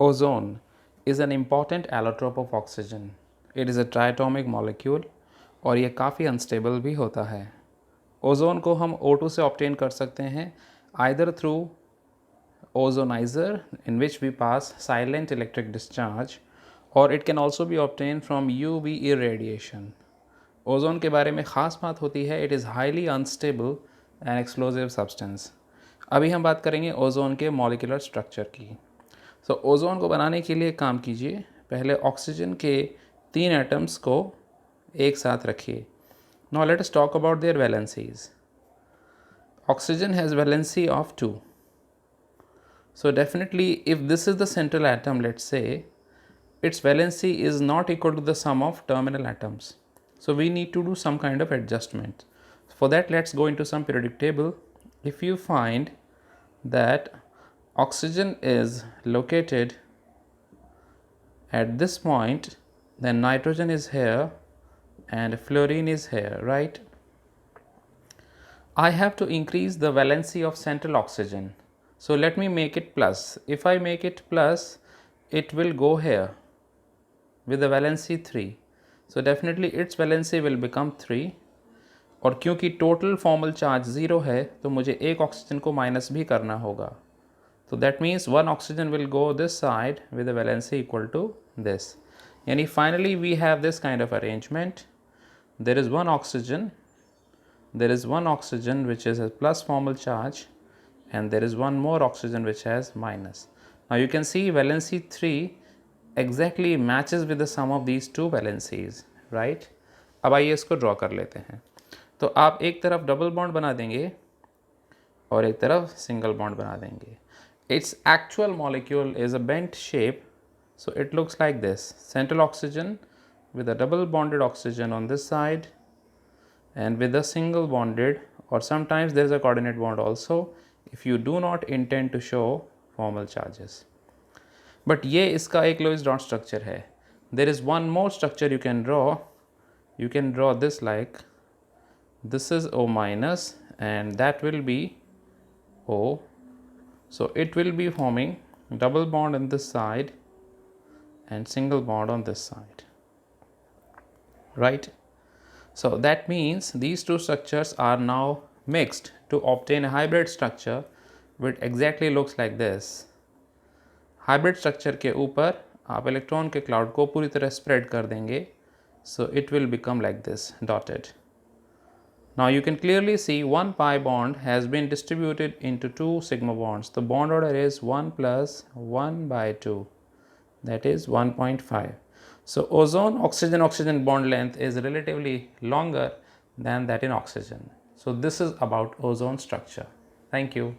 Ozone is an important allotrope of oxygen. It is a triatomic molecule और ये काफ़ी unstable भी होता है. ओजोन को हम O2 से ऑब्टेन कर सकते हैं either through ozonizer in which we pass silent electric discharge or it can also be obtained from UV irradiation. Ozone के बारे में ख़ास बात होती है it is highly unstable and explosive substance. अभी हम बात करेंगे ओजोन के मॉलिक्यूलर स्ट्रक्चर की. सो ओजोन को बनाने के लिए काम कीजिए. पहले ऑक्सीजन के 3 एटम्स को एक साथ रखिए. Now let us talk about their valencies. Oxygen has valency of 2. So definitely if this is the central atom, let's say, its valency is not equal to the sum of terminal atoms. So we need to do some kind of adjustment. For that, let's go into some periodic table. If you find that oxygen is located at this point, then nitrogen is here and fluorine is here, right? I have to increase the valency of central oxygen. So let me make it plus. If I make it plus, it will go here with the valency 3. So definitely its valency will become 3. और क्योंकि total formal charge 0 है तो मुझे एक oxygen को minus भी करना होगा. तो that means one oxygen will go this side with the valency equal to this. यानी finally we have this kind of arrangement. There is one oxygen, there is one oxygen which is a plus formal charge and there is one more oxygen which has minus. Now you can see valency 3 exactly matches with the sum of these two valencies, right? अब आइए इसको draw कर लेते हैं. तो आप एक तरफ डबल बॉन्ड बना देंगे और एक तरफ सिंगल बॉन्ड बना देंगे. Its actual molecule is a bent shape, so it looks like this. Central oxygen with a double bonded oxygen on this side and with a single bonded, or sometimes there is a coordinate bond also if you do not intend to show formal charges. But ये इसका एक Lewis dot structure है. There is one more structure you can draw. You can draw this like this is O minus and that will be O. So it will be forming double bond on this side and single bond on this side, right? So that means these two structures are now mixed to obtain a hybrid structure which exactly looks like this. Hybrid structure के ऊपर आप electron के cloud को पूरी तरह spread कर देंगे, so it will become like this dotted. Now you can clearly see one pi bond has been distributed into two sigma bonds. The bond order is 1 plus 1 by 2, that is 1.5. So ozone oxygen bond length is relatively longer than that in oxygen. So this is about ozone structure. Thank you.